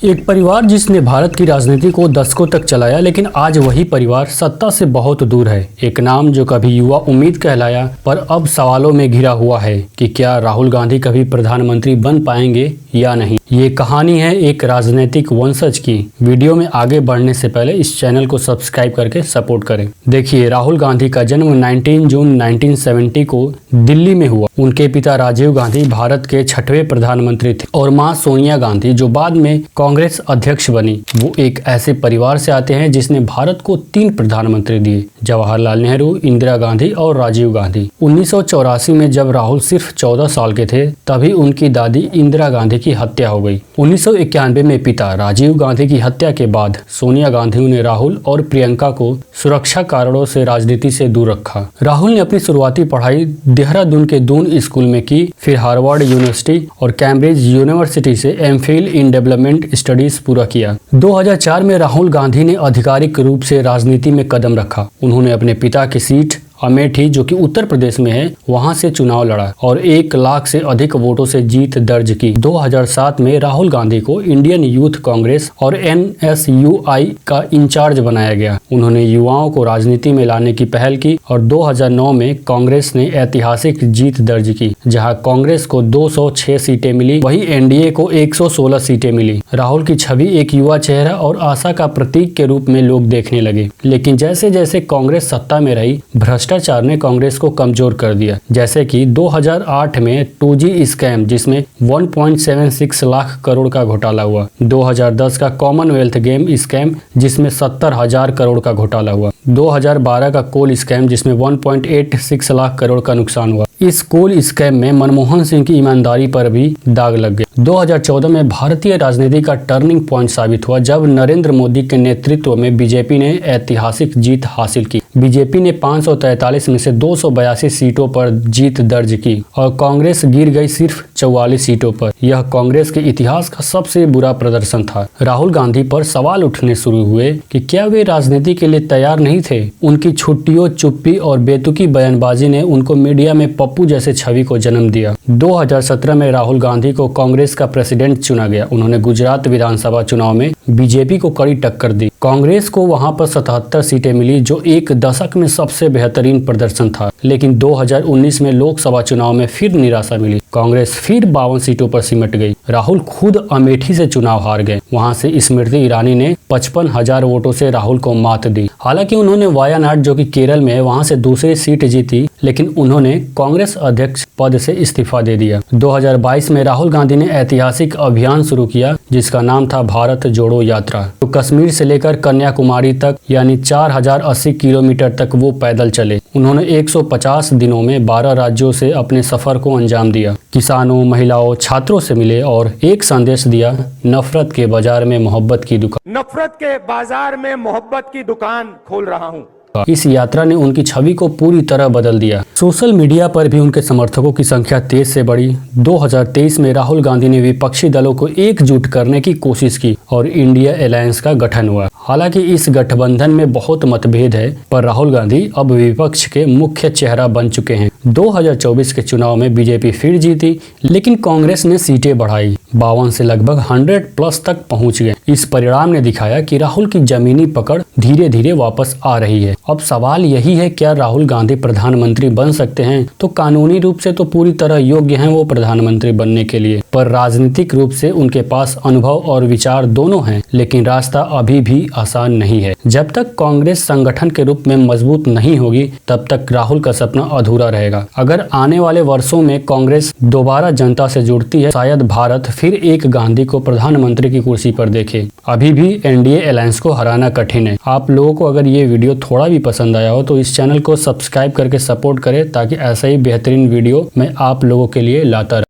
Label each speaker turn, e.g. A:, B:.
A: एक परिवार जिसने भारत की राजनीति को दशकों तक चलाया, लेकिन आज वही परिवार सत्ता से बहुत दूर है। एक नाम जो कभी युवा उम्मीद कहलाया, पर अब सवालों में घिरा हुआ है कि क्या राहुल गांधी कभी प्रधानमंत्री बन पाएंगे या नहीं। ये कहानी है एक राजनीतिक वंशज की। वीडियो में आगे बढ़ने से पहले इस चैनल को सब्सक्राइब करके सपोर्ट करें। देखिए, राहुल गांधी का जन्म 19 जून 1970 को दिल्ली में हुआ। उनके पिता राजीव गांधी भारत के 6वें प्रधानमंत्री थे और मां सोनिया गांधी, जो बाद में कांग्रेस अध्यक्ष बनी, वो एक ऐसे परिवार से आते हैं जिसने भारत को 3 प्रधानमंत्री दिए: जवाहरलाल नेहरू, इंदिरा गांधी और राजीव गांधी। 1984 में जब राहुल सिर्फ 14 साल के थे, तभी उनकी दादी इंदिरा गांधी की हत्या हो गई। 1991 में पिता राजीव गांधी की हत्या के बाद सोनिया गांधी ने राहुल और प्रियंका को सुरक्षा कारणों से राजनीति से दूर रखा। राहुल ने अपनी शुरुआती पढ़ाई देहरादून के दून स्कूल में की, फिर हार्वर्ड यूनिवर्सिटी और कैम्ब्रिज यूनिवर्सिटी से एमफिल इन डेवलपमेंट स्टडीज पूरा किया। 2004 में राहुल गांधी ने आधिकारिक रूप से राजनीति में कदम रखा। उन्होंने अपने पिता की सीट अमेठी, जो कि उत्तर प्रदेश में है, वहां से चुनाव लड़ा और 1 लाख से अधिक वोटों से जीत दर्ज की। 2007 में राहुल गांधी को इंडियन यूथ कांग्रेस और NSUI का इंचार्ज बनाया गया। उन्होंने युवाओं को राजनीति में लाने की पहल की और 2009 में कांग्रेस ने ऐतिहासिक जीत दर्ज की, जहां कांग्रेस को 206 सीटें मिली, वहीं NDA को 116 सीटें मिली। राहुल की छवि एक युवा चेहरा और आशा का प्रतीक के रूप में लोग देखने लगे, लेकिन जैसे जैसे कांग्रेस सत्ता में रही, भ्रष्टाचार ने कांग्रेस को कमजोर कर दिया। जैसे कि 2008 में 2G स्कैम, जिसमें 1.76 लाख करोड़ का घोटाला हुआ। 2010 का कॉमनवेल्थ गेम स्कैम, जिसमें 70,000 करोड़ का घोटाला हुआ। 2012 का कोल स्कैम, जिसमें 1.86 लाख करोड़ का नुकसान हुआ। इस कोल स्कैम में मनमोहन सिंह की ईमानदारी पर भी दाग लग गया। 2014 में भारतीय राजनीति का टर्निंग पॉइंट साबित हुआ, जब नरेंद्र मोदी के नेतृत्व में बीजेपी ने ऐतिहासिक जीत हासिल की। बीजेपी ने 543 में से 282 सीटों पर जीत दर्ज की और कांग्रेस गिर गई सिर्फ 44 सीटों पर। यह कांग्रेस के इतिहास का सबसे बुरा प्रदर्शन था। राहुल गांधी पर सवाल उठने शुरू हुए कि क्या वे राजनीति के लिए तैयार नहीं थे। उनकी छुट्टियों, चुप्पी और बेतुकी बयानबाजी ने उनको मीडिया में पप्पू जैसे छवि को जन्म दिया। 2017 में राहुल गांधी को कांग्रेस का प्रेसिडेंट चुना गया। उन्होंने गुजरात विधानसभा चुनाव में बीजेपी को कड़ी टक्कर दी। कांग्रेस को वहां पर 77 सीटें मिली, जो एक दशक में सबसे बेहतरीन प्रदर्शन था। लेकिन 2019 में लोकसभा चुनाव में फिर निराशा मिली। कांग्रेस फिर 52 सीटों पर सिमट गई। राहुल खुद अमेठी से चुनाव हार गए। वहां से स्मृति ईरानी ने 55,000 वोटों से राहुल को मात दी। हालांकि उन्होंने वायनाड, जो कि केरल में है, वहां से दूसरी सीट जीती, लेकिन उन्होंने कांग्रेस अध्यक्ष पद से इस्तीफा दे दिया। 2022 में राहुल गांधी ने ऐतिहासिक अभियान शुरू किया, जिसका नाम था भारत जोड़ो यात्रा। तो कश्मीर से लेकर कन्याकुमारी तक, यानी 4080 किलोमीटर तक वो पैदल चले। उन्होंने 150 दिनों में 12 राज्यों से अपने सफर को अंजाम दिया। किसानों, महिलाओं, छात्रों से मिले और एक संदेश दिया: नफरत के बाजार में मोहब्बत की दुकान।
B: नफरत के बाजार में मोहब्बत की दुकान खोल रहा हूँ।
A: इस यात्रा ने उनकी छवि को पूरी तरह बदल दिया। सोशल मीडिया पर भी उनके समर्थकों की संख्या तेज से बढ़ी। 2023 में राहुल गांधी ने विपक्षी दलों को एकजुट करने की कोशिश की और इंडिया अलायंस का गठन हुआ। हालांकि इस गठबंधन में बहुत मतभेद है, पर राहुल गांधी अब विपक्ष के मुख्य चेहरा बन चुके हैं। 2024 के चुनाव में बीजेपी फिर जीती, लेकिन कांग्रेस ने सीटें बढ़ाई। 52 से लगभग 100+ तक पहुंच गए। इस परिणाम ने दिखाया कि राहुल की जमीनी पकड़ धीरे धीरे वापस आ रही है। अब सवाल यही है, क्या राहुल गांधी प्रधानमंत्री बन सकते हैं? तो कानूनी रूप से तो पूरी तरह योग्य हैं वो प्रधानमंत्री बनने के लिए, पर राजनीतिक रूप से उनके पास अनुभव और विचार दोनों हैं, लेकिन रास्ता अभी भी आसान नहीं है। जब तक कांग्रेस संगठन के रूप में मजबूत नहीं होगी, तब तक राहुल का सपना अधूरा रहेगा। अगर आने वाले वर्षों में कांग्रेस दोबारा जनता से जुड़ती है, शायद भारत फिर एक गांधी को प्रधानमंत्री की कुर्सी पर देखे। अभी भी NDA अलायंस को हराना कठिन है। आप लोगों को अगर ये वीडियो थोड़ा भी पसंद आया हो, तो इस चैनल को सब्सक्राइब करके सपोर्ट करें, ताकि ऐसा ही बेहतरीन वीडियो मैं आप लोगों के लिए लाता रहूं।